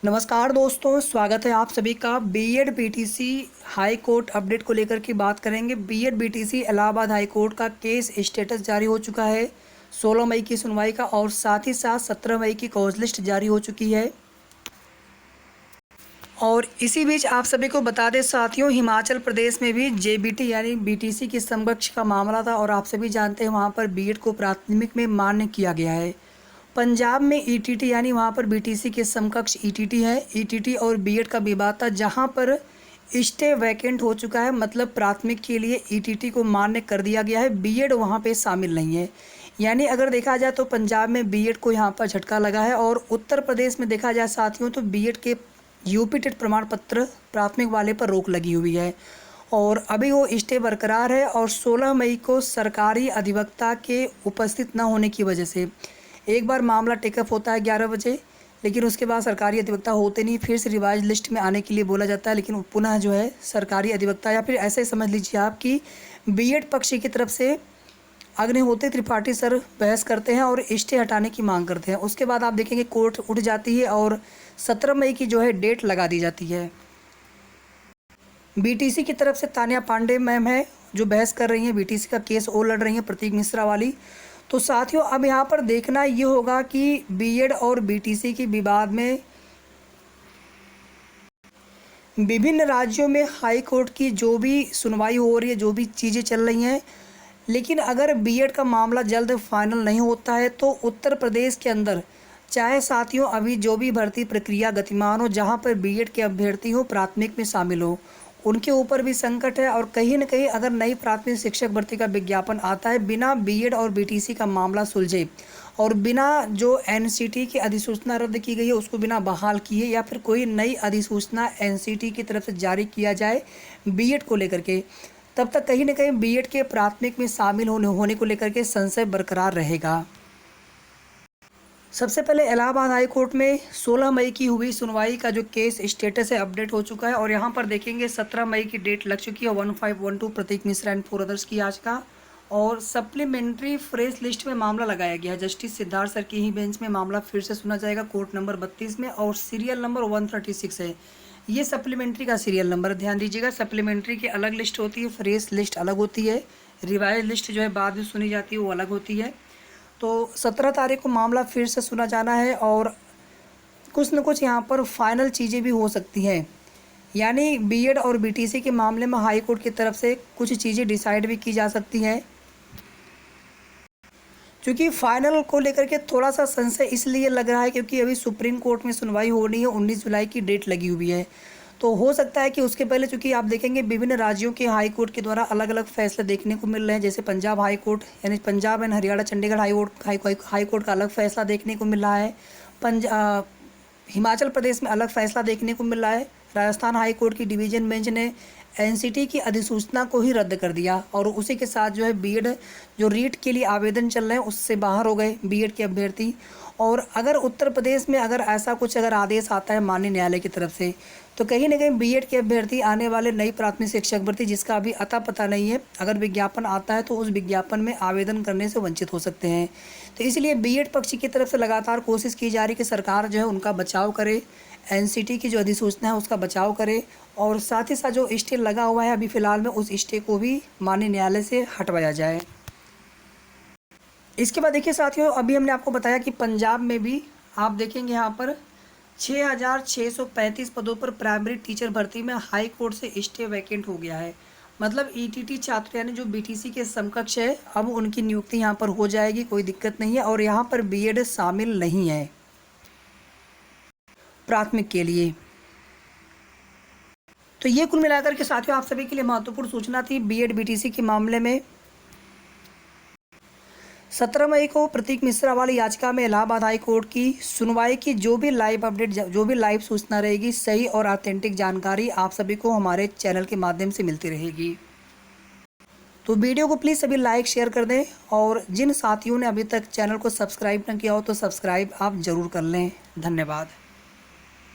नमस्कार दोस्तों, स्वागत है आप सभी का। BEd BTC high court update को लेकर की बात करेंगे। BEd BTC Allahabad high court का केस स्टेटस जारी हो चुका है 16 मई की सुनवाई का, और साथ ही साथ 17 मई की कॉज लिस्ट जारी हो चुकी है। और इसी बीच आप सभी को बता दें साथियों, हिमाचल प्रदेश में भी जेबीटी यानी बीटीसी के समकक्ष का मामला था, और आप सभी जानते हैं वहाँ पर बीएड को प्राथमिक में मान्य किया गया है। पंजाब में ईटीटी यानी वहाँ पर बीटीसी के समकक्ष ईटीटी है। ईटीटी और बीएड का विवाद था, जहाँ पर स्टे वैकेंट हो चुका है, मतलब प्राथमिक के लिए ईटीटी को मान्य कर दिया गया है, बीएड वहाँ पे शामिल नहीं है। यानी अगर देखा जाए तो पंजाब में बीएड को यहाँ पर झटका लगा है, और उत्तर प्रदेश में देखा जाए साथियों तो बीएड के यूपी टेट प्रमाण पत्र प्राथमिक वाले पर रोक लगी हुई है, और अभी वो स्टे बरकरार है। और 16 मई को सरकारी अधिवक्ता के उपस्थित न होने की वजह से एक बार मामला टेकअप होता है 11 बजे, लेकिन उसके बाद सरकारी अधिवक्ता होते नहीं, फिर से रिवाइज लिस्ट में आने के लिए बोला जाता है, लेकिन पुनः जो है सरकारी अधिवक्ता, या फिर ऐसे समझ लीजिए आप कि बीएड पक्ष की तरफ से अग्निहोत्री त्रिपाठी सर बहस करते हैं और स्टे हटाने की मांग करते हैं। उसके बाद आप देखेंगे कोर्ट उठ जाती है और 17 मई की जो है डेट लगा दी जाती है। बीटीसी की तरफ से तान्या पांडे मैम है जो बहस कर रही हैं, बीटीसी का केस वो लड़ रही हैं प्रतीक मिश्रा वाली। तो साथियों अब यहाँ पर देखना ये होगा कि बीएड और बीटीसी के विवाद में विभिन्न राज्यों में हाई कोर्ट की जो भी सुनवाई हो रही है, जो भी चीज़ें चल रही हैं, लेकिन अगर बीएड का मामला जल्द फाइनल नहीं होता है तो उत्तर प्रदेश के अंदर चाहे साथियों अभी जो भी भर्ती प्रक्रिया गतिमान हो, जहाँ पर बीएड के अभ्यर्थी हो प्राथमिक में शामिल हो, उनके ऊपर भी संकट है। और कहीं न कहीं अगर नई प्राथमिक शिक्षक भर्ती का विज्ञापन आता है बिना बीएड और बीटीसी का मामला सुलझे, और बिना जो एनसीटी की अधिसूचना रद्द की गई है उसको बिना बहाल किए, या फिर कोई नई अधिसूचना एनसीटी की तरफ से जारी किया जाए बीएड को लेकर के, तब तक कहीं न कहीं बीएड के प्राथमिक में शामिल होने को लेकर के संशय बरकरार रहेगा। सबसे पहले इलाहाबाद हाई कोर्ट में 16 मई की हुई सुनवाई का जो केस स्टेटस है अपडेट हो चुका है, और यहाँ पर देखेंगे 17 मई की डेट लग चुकी है 1512 प्रतीक मिश्रा एंड 4 अदर्स की आज का। और सप्लीमेंट्री फ्रेश लिस्ट में मामला लगाया गया है। जस्टिस सिद्धार्थ सर की ही बेंच में मामला फिर से सुना जाएगा कोर्ट नंबर 32 में, और सीरियल नंबर 136 है। ये सप्लीमेंट्री का सीरियल नंबर, ध्यान दीजिएगा। सप्लीमेंट्री की अलग लिस्ट होती है, फ्रेश लिस्ट अलग होती है, रिवाइज लिस्ट जो है बाद में सुनी जाती है वो अलग होती है। तो 17 तारीख को मामला फिर से सुना जाना है, और कुछ न कुछ यहाँ पर फाइनल चीज़ें भी हो सकती हैं। यानी बीएड और बीटीसी के मामले में हाई कोर्ट की तरफ से कुछ चीज़ें डिसाइड भी की जा सकती हैं, क्योंकि फाइनल को लेकर के थोड़ा सा संशय इसलिए लग रहा है क्योंकि अभी सुप्रीम कोर्ट में सुनवाई होनी है, 19 जुलाई की डेट लगी हुई है। तो हो सकता है कि उसके पहले, चूँकि आप देखेंगे विभिन्न राज्यों के हाई कोर्ट के द्वारा अलग अलग फैसले देखने को मिल रहे हैं, जैसे पंजाब हाई कोर्ट यानी Punjab and Haryana Chandigarh high court का अलग फैसला देखने को मिल रहा है, हिमाचल प्रदेश में अलग फैसला देखने को मिल रहा है, राजस्थान हाई कोर्ट की डिवीज़न बेंच ने एनसीटी की अधिसूचना को ही रद्द कर दिया, और उसी के साथ जो है बीएड जो रीट के लिए आवेदन चल रहे हैं उससे बाहर हो गए बीएड के अभ्यर्थी। और अगर उत्तर प्रदेश में अगर ऐसा कुछ अगर आदेश आता है माननीय न्यायालय की तरफ से, तो कहीं ना कहीं बीएड के अभ्यर्थी आने वाले नई प्राथमिक शिक्षक भर्ती जिसका अभी अता पता नहीं है, अगर विज्ञापन आता है तो उस विज्ञापन में आवेदन करने से वंचित हो सकते हैं। तो इसलिए बीएड पक्ष की तरफ से लगातार कोशिश की जा रही कि सरकार जो है उनका बचाव करे, एनसीटी की जो अधिसूचना है उसका बचाव करे, और साथ ही साथ जो स्टे लगा हुआ है अभी फ़िलहाल में उस स्टे को भी माननीय न्यायालय से हटवाया जाए। इसके बाद देखिए साथियों, अभी हमने आपको बताया कि पंजाब में भी आप देखेंगे यहाँ पर 6,635 पदों पर प्राइमरी टीचर भर्ती में हाई कोर्ट से स्टे वैकेंट हो गया है। मतलब ईटीटी छात्र यानी जो बीटीसी के समकक्ष है, अब उनकी नियुक्ति यहाँ पर हो जाएगी, कोई दिक्कत नहीं है। और यहाँ पर बीएड शामिल नहीं है प्राथमिक के लिए। तो ये कुल मिलाकर के साथियों आप सभी के लिए महत्वपूर्ण सूचना थी बीएड बीटीसी के मामले में। 17 मई को प्रतीक मिश्रा वाली याचिका में इलाहाबाद हाई कोर्ट की सुनवाई की जो भी लाइव अपडेट, जो भी लाइव सूचना रहेगी, सही और ऑथेंटिक जानकारी आप सभी को हमारे चैनल के माध्यम से मिलती रहेगी। तो वीडियो को प्लीज़ सभी लाइक शेयर कर दें, और जिन साथियों ने अभी तक चैनल को सब्सक्राइब न किया हो तो सब्सक्राइब आप ज़रूर कर लें। धन्यवाद।